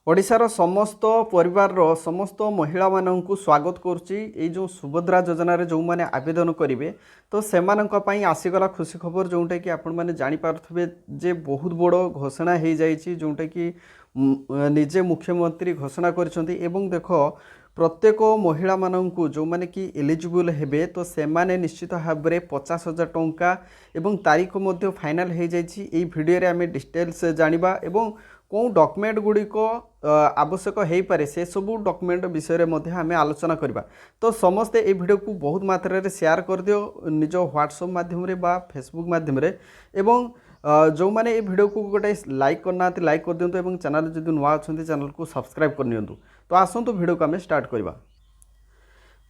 ओडिशार समस्त परिवार समस्त महिला माननकु स्वागत करुच्ची ये जो सुभद्रा योजन जो मैंने आवेदन करेंगे तो से आसीगला खुशी खबर जोटा कि आपण मैंने जापारे जे बहुत बड़ घोषणा हो जाइए जोटा कि निजे मुख्यमंत्री घोषणा कर देख प्रत्येक महिला माननकु जो माने कि एलिजिबल हेबे तो से माने निश्चित भाव में 50,000 टंका एवं तारीख मध्य फाइनाल हो जाइए भिडियो आम डिटेल्स जानिबा एवं कौन डॉक्यूमेंट गुड़िक आवश्यक हो पारे से सब डॉक्यूमेंट विषय में आम आलोचना करवा। तो समस्ते ये वीडियो को बहुत मात्रा रे शेयर कर दियो निज व्हाट्सएप माध्यम बा फेसबुक माध्यम एवं जो मैंने ये वीडियो को गोटे लाइक करना लाइक कर दिंतु एवं चैनल जब नुआ अच्छा चैनल को सब्सक्राइब करनी। तो आसतु वीडियो को आम स्टार्ट करवा।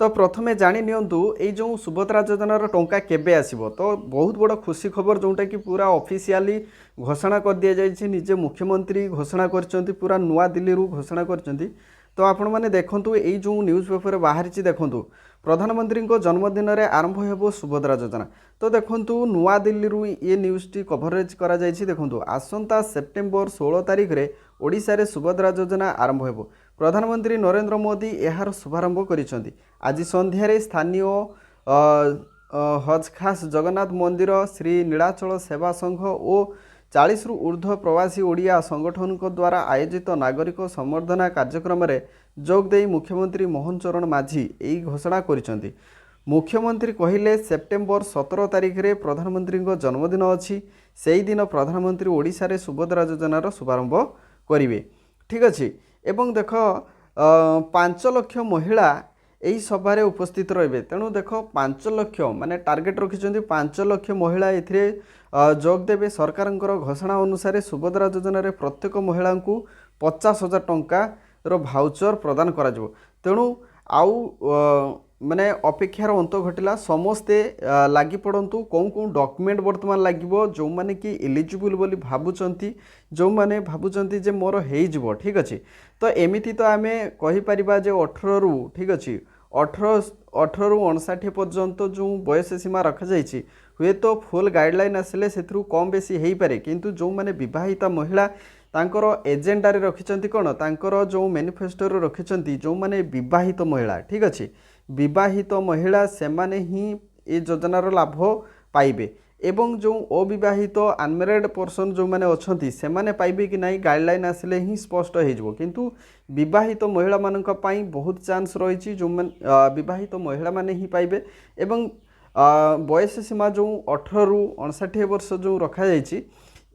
तो प्रथमे जाणी नियंतु ये जो सुभद्रा योजनार टंका केबे आसीबो। तो बहुत बड़ खुशी खबर जोटा कि पूरा ऑफिशियली घोषणा कर दि जाइए निजे मुख्यमंत्री घोषणा कर पूरा नुआ दिल्ली घोषणा कर। तो आपण मैंने देखंतु ये जो न्यूज़ पेपर बाहरी देखंतु प्रधानमंत्री जन्मदिन में आरंभ हो सुभद्रा योजना। तो देखंतु नुआ दिल्ली ये न्यूज़टी कभरेज करा जाइछि। देखंतु आसंता सेप्टेम्बर 16 तारिख रे ओडिशा रे सुभद्रा योजना आरंभ हो। प्रधानमंत्री नरेंद्र मोदी यार शुभारंभ करिसेंति। आज संध्यारे स्थानीय हज खास जगन्नाथ मंदिर श्री नीलाचल सेवा संघ और 40 रु ऊर्ध्व प्रवासी ओडिया संगठन द्वारा आयोजित नागरिक संवर्धना कार्यक्रम में जोग दे मुख्यमंत्री मोहन चरण माझी यही घोषणा करिसेंति। मुख्यमंत्री कहिले सेप्टेम्बर 17 तारिख रे प्रधानमंत्री जन्मदिन अच्छी से दिन प्रधानमंत्री ओडिशा रे सुभद्रा योजनार शुभारंभ करेंगे। ठीक अच्छे एवं देख 5 लाख महिला यही सभारे उपस्थित रे। तेणु देख 5 लाख माने टार्गेट रखिंट 5 लाख महिला ए जोग देवे। सरकार घोषणा अनुसार सुभद्रा योजन प्रत्येक महिला को 50,000 टंकार भाउचर प्रदान करा। तेणु आउ माने अपेक्षार अंत घटिला समस्ते लगी पड़तु कौन कौन डॉक्यूमेंट बर्तमान लगे जो मैंने कि एलिजिबल बोली भावुंट जो मैंने भावुंट जे मोर हो। ठीक अच्छे तो एमती तो आम कहीपर 18 रु ठीक अच्छे 18 रु 59 पर्यंत जो बयस सीमा रखा जाइए हुए तो फुल गाइडलाइन आसिले से कम बेसी हो पारे। किंतु जो मैंने विवाहिता महिला तांकर एजेंडारे रखिंट कौन तांकर जो मैनिफेस्टो रखिंट जो मैंने विवाहित महिला ठीक अच्छे विवाहित महिला से माने ही ये योजनार लाभ पाइबे एवं जो अविवाहित अनमेरिड पर्सन जो मैंने अच्छी से माने पाइबे कि नहीं गाइडलाइन आसिले ही स्पष्ट हो। किंतु विवाहित महिला मानक पई बहुत चांस रही जो विवाहित महिला माने ही पाइबे एवं बयस सीमा जो 18 रु 59 वर्ष जो रखा जाइए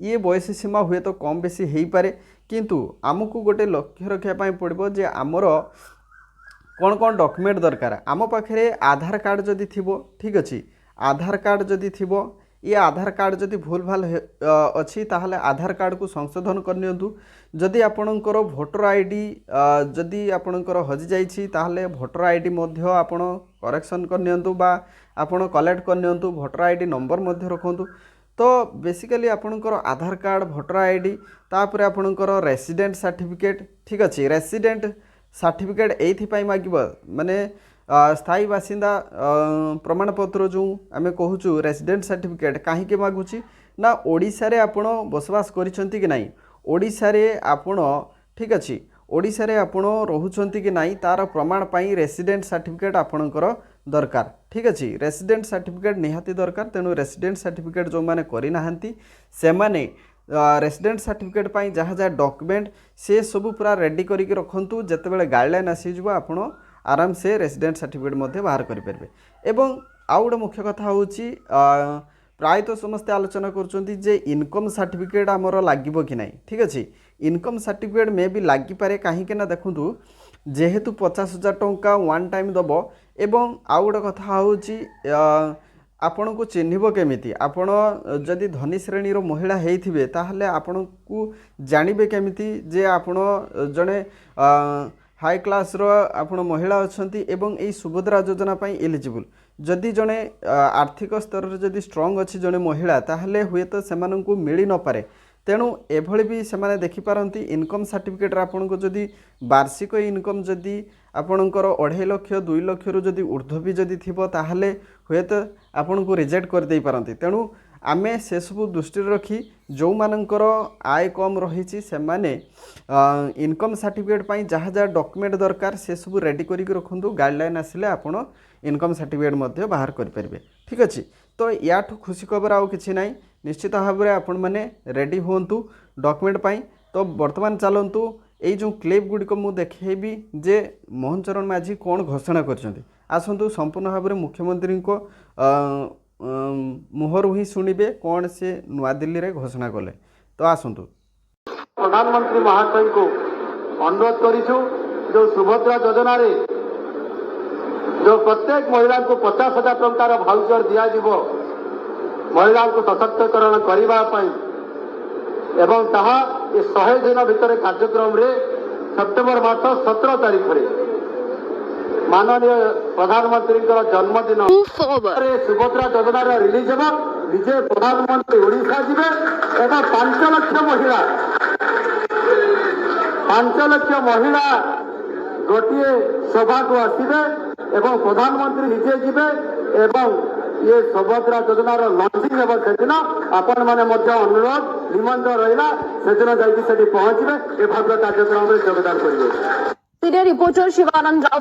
ये बयस सीमा हुए तो कम बेसी हो पारे। किंतु आमको गोटे लक्ष्य रखापी पड़ो जे आमर कौन कौन डॉक्यूमेंट दरकार। आम पाखे आधार कार्ड जदि थिबो ठीक अच्छे आधार कार्ड जदि थिबो ये आधार कार्ड जदि भूल भाल अच्छी ताहले आधार कार्ड को संशोधन करनियंतु। जदि आपणकर भोटर आईडी जदि आपणकर हजि जाइछि ताहले भोटर आईडी मध्य आपण करेक्शन करनियंतु बा आपण कलेक्ट करनियंतु। भोटर आईडी नंबर मध्य रखंतु। तो बेसिकली आपणकर आधार कार्ड भोटर आईडी तापर आपणकर रेसिडेंट सर्टिफिकेट ठीक अच्छे रेसिडेंट सर्टिफिकेट ये मागिब माने स्थायी बासिंदा प्रमाणपत्र जो आम कहूँ रेसिडेंट सर्टिफिकेट कहीं मागुची ना ओडिशा रे आपण बसवास करिसेंती कि नहीं ओडिशा रे आपण ठीक अच्छे ओडिशा रे आपण रहुचंती कि नहीं तार प्रमाण पाई रेसिडेंट सर्टिफिकेट आपणकर दरकार। ठीक अच्छे रेसिडेंट सर्टिफिकेट निहाती दरकार। तेणु रेसिडेंट सर्टिफिकेट जो मैंने करना से माने रेसिडेंट सर्टिफिकेट पाई जहाँ जहाँ डॉक्यूमेंट से सब पूरा रेडी करके रखंतु। जेतेबेले गाइडलाइन आसीजो आपण आराम से रेसिडेंट सर्टिफिकेट मध्य बाहर करें। एवं आउ गोटे मुख्य कथा हूँ प्राय तो समस्ते आलोचना कर इनकम सर्टिफिकेट आमर लगे कि नहीं। ठीक अच्छे इनकम सर्टिफिकेट मे भी लगिपारे कहीं देखु जेहेतु 50,000 टंका वन टाइम दब। एवं आउ गोटे कथा हूँ आपण को चिन्हब केमिति आपण जदि धनी श्रेणी महिला होइथिबे ताहले आपण को जानबे केमिति जे आपण जड़े हाई क्लास आपण महिला अच्छी एवं यही सुभद्रा योजना पाई एलिजिबल। जदि जड़े आर्थिक स्तर में जदि स्ट्रंग अच्छी जड़े महिला ताहले हुए तो से मिल न पारे। तेणु एभली भी से देखिपारती इनकम सर्टिफिकेट आपन को जदि वार्षिक इनकम जदि आपणकर 2.5 लाख 2 लाख रु जदि ऊर्ध्व भी जदि थिबो ताहले हुए तो आपन को रिजेक्ट कर दे पारती। तेणु आमे से सब दृष्टि रखी जो मानकर आय कम रही से माने इनकम सर्टिफिकेट पाई जहाँ जहाँ डॉक्यूमेंट दरकार से सब रेडी करके रखु गाइडलाइन आसिले आपण इनकम सर्टिफिकेट मध्य बाहर करें। ठीक अच्छे तो या खुशी खबर आउ कि ना निश्चित भाव में आपण मैंने रेडी हूँ डॉक्यूमेंट पाई। तो वर्तमान चलतु यही जो क्लिप गुड़िक मुझे देखेबी जे मोहन चरण माझी कौन घोषणा कर आसतु संपूर्ण भाव में मुख्यमंत्री को मुहर ही शुणवे कौन से नुआ दिल्ली रे घोषणा कले। तो आसतु प्रधानमंत्री महाशय को अनुरोध करूँ जो सुभद्रा योजना रे जो प्रत्येक महिला को 50,000 टंकार भाउचर दिज्व महिला को सशक्तिकरण करने एवं ताहा ये 100 दिन भितर कार्यक्रम रे सेप्टेम्बर मास 17 तारीख रे माननीय प्रधानमंत्री जन्मदिन सुभद्रा योजना रिलीज हो विजय प्रधानमंत्री ओडिशा जीवे एवं 5 लाख महिला गोटे सभा को आसवे एवं प्रधानमंत्री निजे जीवे एवं ये सुभद्रा योजना लॉन्चिंग हे से दिन आपण मैंने अनुरोध निमंत्रण रहा से दिन जाकि पहुंचे ए भव्य कार्यक्रम में योगदान करेंगे। रिपोर्टर शिवानंद राव।